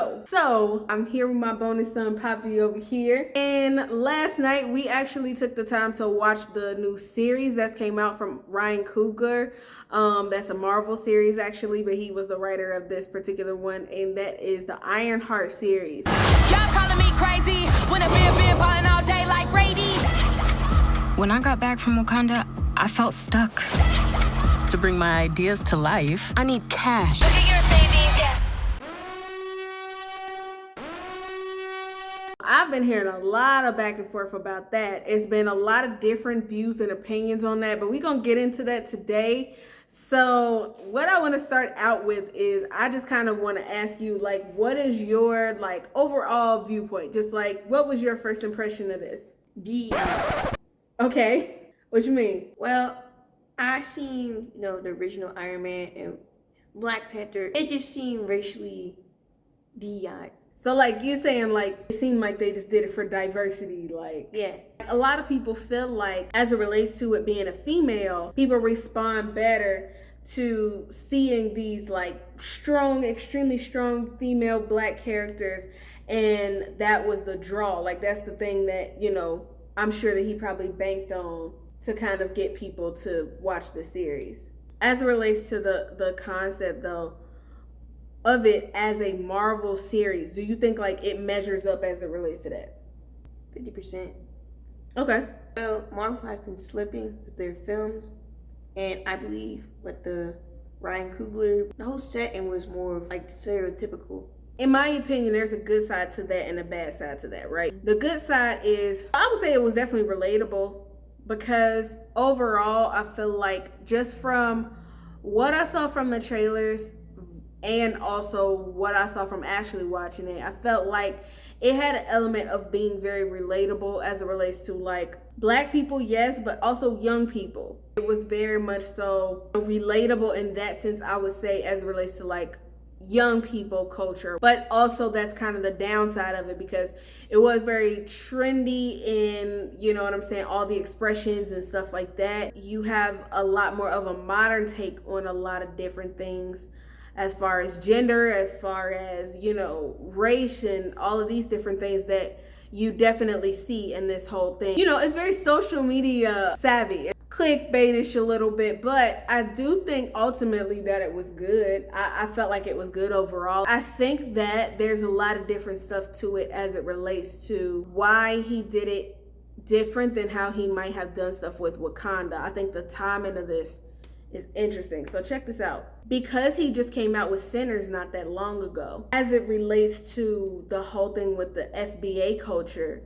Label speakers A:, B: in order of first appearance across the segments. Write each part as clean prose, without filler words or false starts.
A: go. So I'm here with my bonus son Papi over here, and last night we actually took the time to watch the new series that came out from Ryan Coogler. That's a Marvel series actually, but he was the writer of this particular one, and that is the Ironheart series.
B: Y'all calling me crazy when a beer been balling all day like Brady. When I got back from Wakanda, I felt stuck. To bring my ideas to life, I need cash. Look at your savings, yeah.
A: I've been hearing a lot of back and forth about that. It's been a lot of different views and opinions on that, but we're gonna get into that today. So what I want to start out with is I just kind of want to ask you, like, what is your like overall viewpoint? Just like, what was your first impression of this? Okay, what you mean?
C: Well, I seen, the original Iron Man and Black Panther. It just seemed racially DEI.
A: So like you saying, like, it seemed like they just did it for diversity, like.
C: Yeah.
A: A lot of people feel like, as it relates to it being a female, people respond better to seeing these like strong, extremely strong female Black characters, and that was the draw. Like, that's the thing that, I'm sure that he probably banked on to kind of get people to watch the series. As it relates to the concept though of it as a Marvel series, do you think like it measures up as it relates to that?
C: 50%.
A: Okay.
C: Well, Marvel has been slipping with their films, and I believe with the Ryan Coogler, the whole setting was more like stereotypical.
A: In my opinion, there's a good side to that and a bad side to that, right? The good side is, I would say it was definitely relatable, because overall, I feel like just from what I saw from the trailers and also what I saw from actually watching it, I felt like it had an element of being very relatable as it relates to like Black people, yes, but also young people. It was very much so relatable in that sense, I would say, as it relates to like young people culture. But also that's kind of the downside of it, because it was very trendy in, what I'm saying, all the expressions and stuff like that. You have a lot more of a modern take on a lot of different things, as far as gender, as far as, race, and all of these different things that you definitely see in this whole thing. It's very social media savvy, clickbaitish a little bit, but I do think ultimately that it was good. I felt like it was good overall. I think that there's a lot of different stuff to it as it relates to why he did it different than how he might have done stuff with Wakanda. I think the timing of this is interesting. So check this out. Because he just came out with Sinners not that long ago, as it relates to the whole thing with the FBA culture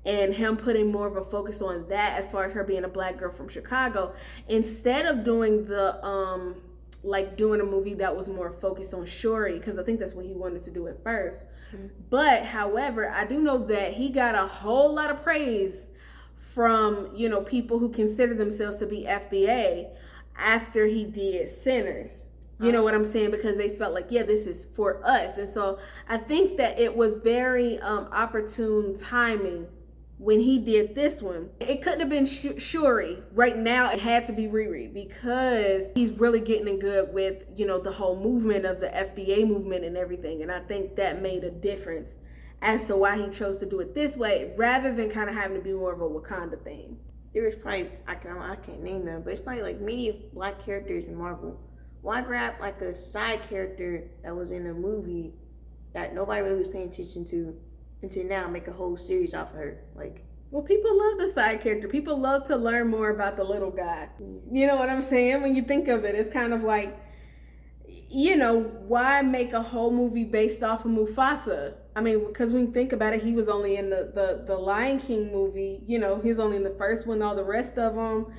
A: and him putting more of a focus on that as far as her being a Black girl from Chicago, instead of doing the doing a movie that was more focused on Shuri, because I think that's what he wanted to do at first. Mm-hmm. But however, I do know that he got a whole lot of praise from, people who consider themselves to be FBA after he did Sinners. You know what I'm saying? Because they felt like, yeah, this is for us. And so I think that it was very opportune timing when he did this one. It couldn't have been Shuri. Right now, it had to be Riri, because he's really getting in good with, the whole movement of the FBA movement and everything. And I think that made a difference as to why he chose to do it this way, rather than kind of having to be more of a Wakanda thing.
C: There was probably, I can't name them, but it's probably like many Black characters in Marvel. Why grab like a side character that was in a movie that nobody really was paying attention to, until now make a whole series off of her? Like,
A: well, people love the side character. People love to learn more about the little guy. You know what I'm saying? When you think of it, it's kind of like, why make a whole movie based off of Mufasa? I mean, because when you think about it, he was only in the Lion King movie. He was only in the first one. All the rest of them,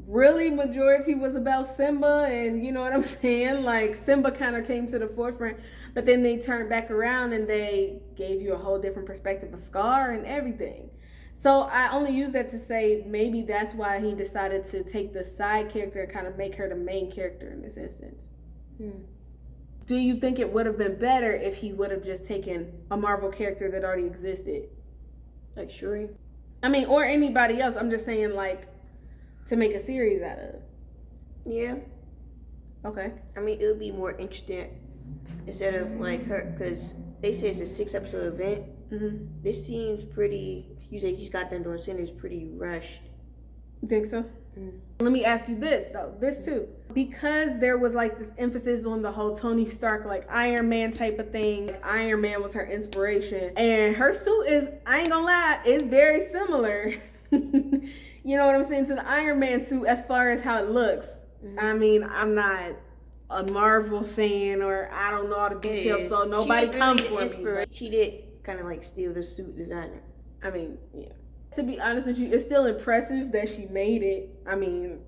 A: really, majority was about Simba, and you know what I'm saying? Like, Simba kind of came to the forefront, but then they turned back around and they gave you a whole different perspective of Scar and everything. So I only use that to say maybe that's why he decided to take the side character and kind of make her the main character in this instance. Do you think it would have been better if he would have just taken a Marvel character that already existed?
C: Like Shuri?
A: I mean, or anybody else. I'm just saying, like, to make a series out of.
C: Yeah.
A: Okay.
C: I mean, it would be more interesting instead of like her, because they say it's a 6-episode event.
A: Mm-hmm.
C: This seems pretty. You say he's got done doing Sinners pretty rushed.
A: You think so? Let me ask you this though, this too. Because there was like this emphasis on the whole Tony Stark, like Iron Man type of thing. Like, Iron Man was her inspiration. And her suit is, I ain't gonna lie, it's very similar. You know what I'm saying, to the Iron Man suit as far as how it looks. I mean, I'm not a Marvel fan, or I don't know all the details, so nobody comes for me.
C: She did kind of like steal the suit designer.
A: I mean, yeah. To be honest with you, it's still impressive that she made it. I mean,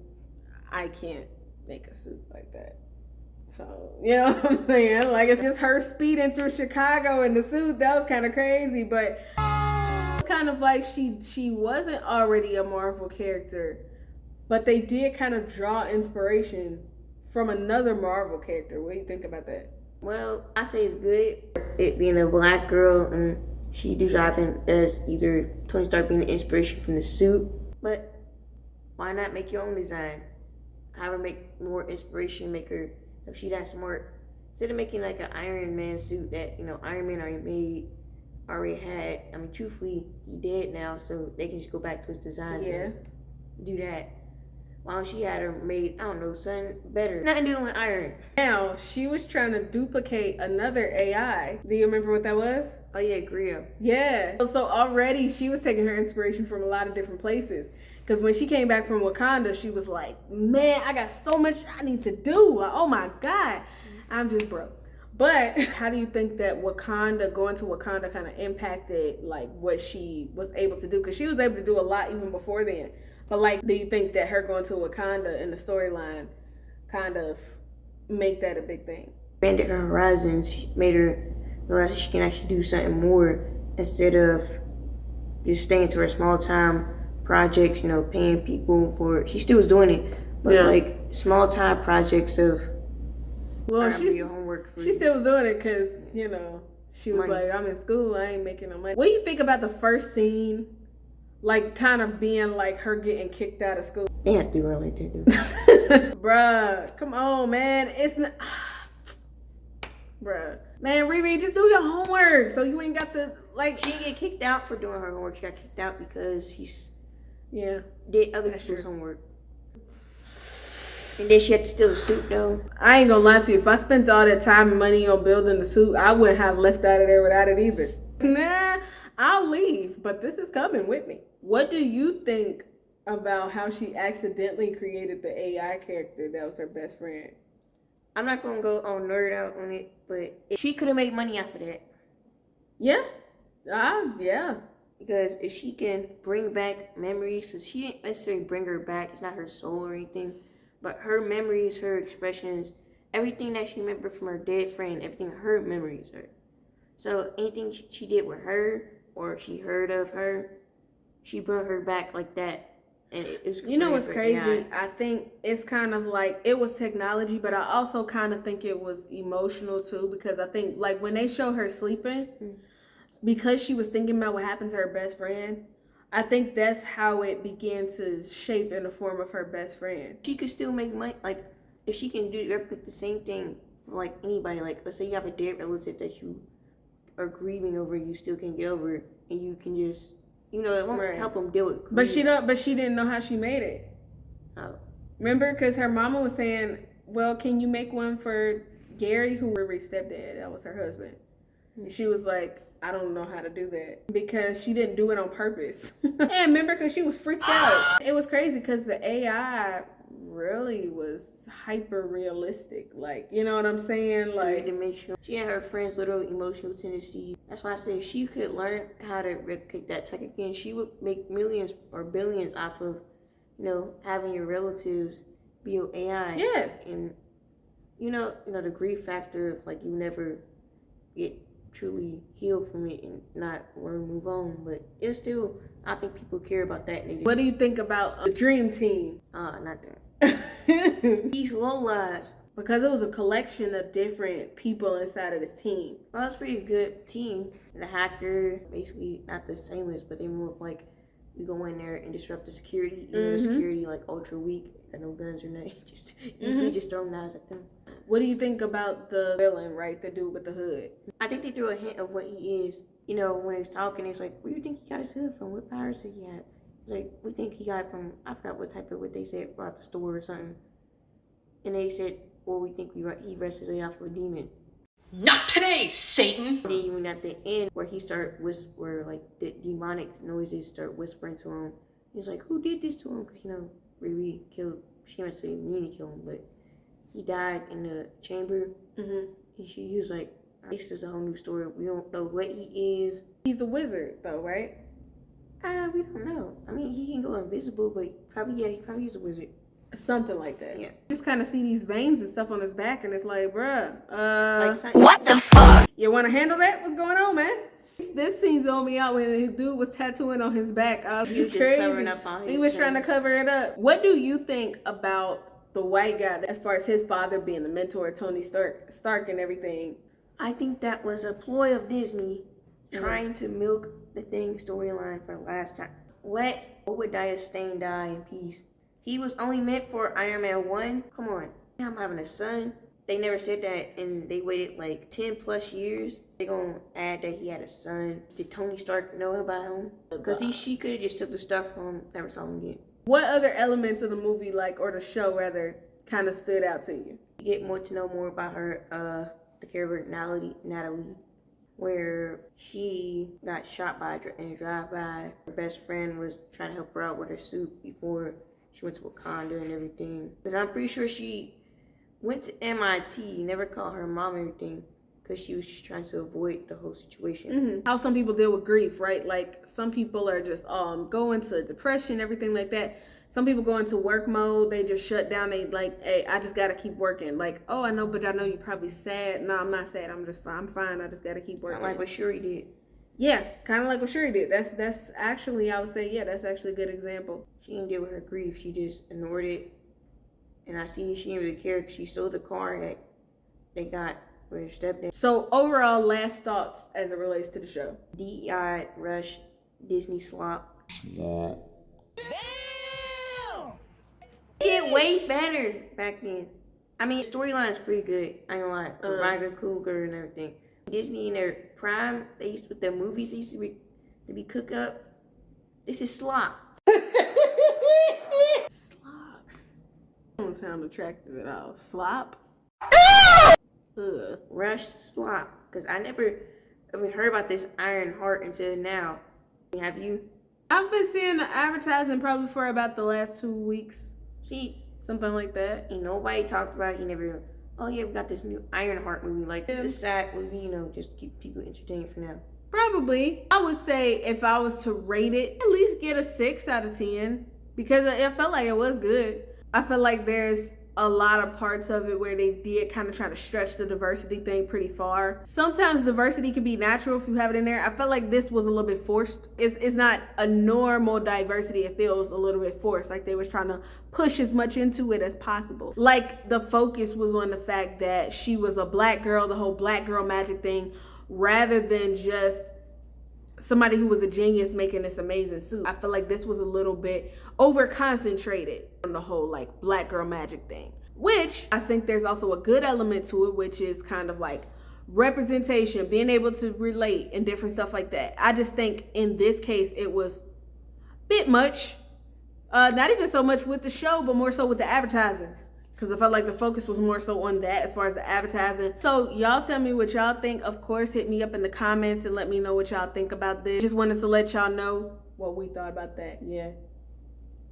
A: I can't make a suit like that. So, you know what I'm saying? Like, it's just her speeding through Chicago in the suit. That was kind of crazy, but it's kind of like she wasn't already a Marvel character, but they did kind of draw inspiration from another Marvel character. What do you think about that?
C: Well, I say it's good. It being a black girl and she driving as either Tony Stark being the inspiration from the suit, but why not make your own design? Have her make more inspiration, make her, if she that smart, instead of making like an Iron Man suit that, you know, Iron Man already had. I mean, truthfully, he dead now, so they can just go back to his designs and do that. Why don't she had her made, I don't know, something better. Nothing doing with iron.
A: Now, she was trying to duplicate another AI. Do you remember what that was?
C: Oh yeah, Grill.
A: Yeah. So already she was taking her inspiration from a lot of different places. Because when she came back from Wakanda, she was like, man, I got so much I need to do. Like, oh my God, I'm just broke. But how do you think that going to Wakanda kind of impacted like what she was able to do? Because she was able to do a lot even before then. But like, do you think that her going to Wakanda in the storyline kind of make that a big thing?
C: Expanded her horizons, made her realize she can actually do something more instead of just staying to her small time projects, you know, paying people for it. She still was doing it, but like small time projects of your homework for
A: she still was doing it because, you know, she was like, I'm in school, I ain't making no money. What do you think about the first scene? Like, kind of being like her getting kicked out of school.
C: They have to do her like that.
A: Bruh, come on, man. It's not... Bruh. Man, Riri, just do your homework so you ain't got to, like...
C: She didn't get kicked out for doing her homework. She got kicked out because she's...
A: Yeah.
C: Did other people's homework. And then she had to steal the suit, though.
A: I ain't gonna lie to you. If I spent all that time and money on building the suit, I wouldn't have left out of there without it either. Nah, I'll leave, but this is coming with me. What do you think about how she accidentally created the AI character that was her best friend?
C: I'm not gonna go on nerd out on it, but if she could have made money off of that.
A: Yeah. Yeah.
C: Because if she can bring back memories, so she didn't necessarily bring her back, it's not her soul or anything, but her memories, her expressions, everything that she remembered from her dead friend, everything her memories are. So anything she did with her or she heard of her, she brought her back like that. And it was,
A: you know what's crazy? I think it's kind of like, it was technology, but I also kind of think it was emotional too, because I think like when they show her sleeping, because she was thinking about what happened to her best friend, I think that's how it began to shape in the form of her best friend.
C: She could still make money, like if she can replicate the same thing for like anybody, like let's say you have a dead relative that you are grieving over, you still can't get over, and you can just, you know, it won't help them deal with grief.
A: But she didn't know how she made it.
C: Oh.
A: Remember, because her mama was saying, well, can you make one for Gary, who Riri's stepdad? That was her husband. And she was like, I don't know how to do that, because she didn't do it on purpose. And remember, because she was freaked out. It was crazy because the AI really was hyper realistic. Like, you know what I'm saying? Like,
C: she had her friend's little emotional tendencies. That's why I say if she could learn how to replicate that tech again, she would make millions or billions off of, you know, having your relatives build AI.
A: Yeah.
C: And you know the grief factor of like you never get truly healed from it and not want to move on, but it's still, I think people care about that.
A: What do you think about the Dream Team?
C: Not that. These low lies.
A: Because it was a collection of different people inside of this team.
C: Well, that's a pretty good team. The hacker, basically not the same as, but they more of like, we go in there and disrupt the security. Even the security like ultra weak, got no guns or nothing. Just easily just throwing knives at them.
A: What do you think about the villain, right? The dude with the hood.
C: I think they threw a hint of what he is. You know, when he's talking, it's like, where do you think he got his hood from? What powers did he have? It's like, we think he got from, I forgot what they said about the store or something. And they said, well, we think he wrestled it out for a demon.
D: Not today, Satan!
C: And then even at the end, where he started where like the demonic noises start whispering to him, he's like, who did this to him? Because, you know, Riri killed, she didn't say mean to kill him, but he died in the chamber.
A: Mm-hmm.
C: He was like, this is a whole new story. We don't know what he is.
A: He's a wizard, though, right?
C: We don't know. I mean, he can go invisible, but he probably is a wizard.
A: Something like that.
C: Yeah.
A: Just kind of see these veins and stuff on his back, and it's like, bruh,
B: What the fuck?
A: you want to handle that? What's going on, man? This scene zoned me out when the dude was tattooing on his back. I was
C: He was just
A: crazy.
C: covering up on his
A: He was
C: face.
A: trying to cover it up. What do you think about the white guy, as far as his father being the mentor of Tony Stark and everything?
C: I think that was a ploy of Disney trying to milk the Thing storyline for the last time. Let Obadiah Stane die in peace. He was only meant for Iron Man 1. Come on. I'm having a son. They never said that, and they waited like 10 plus years. They gonna add that he had a son. Did Tony Stark know about him? Because she could have just took the stuff home, never saw him again.
A: What other elements of the movie, like, or the show rather, kind of stood out to you?
C: You get to know more about her, the character Natalie, where she got shot in a drive-by. Her best friend was trying to help her out with her suit before she went to Wakanda and everything. Because I'm pretty sure she went to MIT, never called her mom or anything, because she was just trying to avoid the whole situation.
A: Mm-hmm. How some people deal with grief, right? Like, some people are just go into depression, everything like that. Some people go into work mode. They just shut down. They like, hey, I just got to keep working. Like, oh, I know, but I know you're probably sad. No, I'm not sad. I'm just fine. I'm fine. I just got to keep working.
C: Kind of like what Shuri did.
A: Yeah, kind of like what Shuri did. That's actually, I would say, yeah, that's actually a good example.
C: She didn't deal with her grief. She just ignored it. And I see she didn't really care because she sold the car that they got for her stepdad.
A: So overall, last thoughts as it relates to the show.
C: DEI, Rush, Disney slop.
E: Yeah.
C: It way better back then. I mean, the storyline's pretty good. I ain't gonna lie. Ryan Coogler and everything. Disney in their prime, they used with their movies, they used to be cook up. This is slop.
A: Slop. Don't sound attractive at all. Slop? Ugh.
C: Rush slop. Because I never even heard about this Ironheart until now. Have you?
A: I've been seeing the advertising probably for about the last 2 weeks.
C: See,
A: Something like that.
C: ain't nobody talked about it. You never, oh yeah, we got this new Ironheart movie. Like, it's a sad movie, you know, just to keep people entertained for now.
A: Probably. I would say if I was to rate it, at least get a 6 out of 10. Because it felt like it was good. I feel like there's a lot of parts of it where they did kind of try to stretch the diversity thing pretty far. Sometimes diversity can be natural if you have it in there. I felt like this was a little bit forced. It's not a normal diversity. It feels a little bit forced, like they was trying to push as much into it as possible. Like the focus was on the fact that she was a black girl, the whole black girl magic thing, rather than just somebody who was a genius making this amazing suit. I feel like this was a little bit over concentrated on the whole like black girl magic thing, which I think there's also a good element to it, which is kind of like representation, being able to relate and different stuff like that. I just think in this case it was a bit much, not even so much with the show, but more so with the advertising. Because I felt like the focus was more so on that as far as the advertising. So y'all tell me what y'all think. Of course, hit me up in the comments and let me know what y'all think about this. Just wanted to let y'all know what we thought about that. Yeah.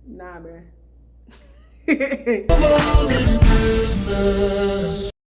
A: Nah, man.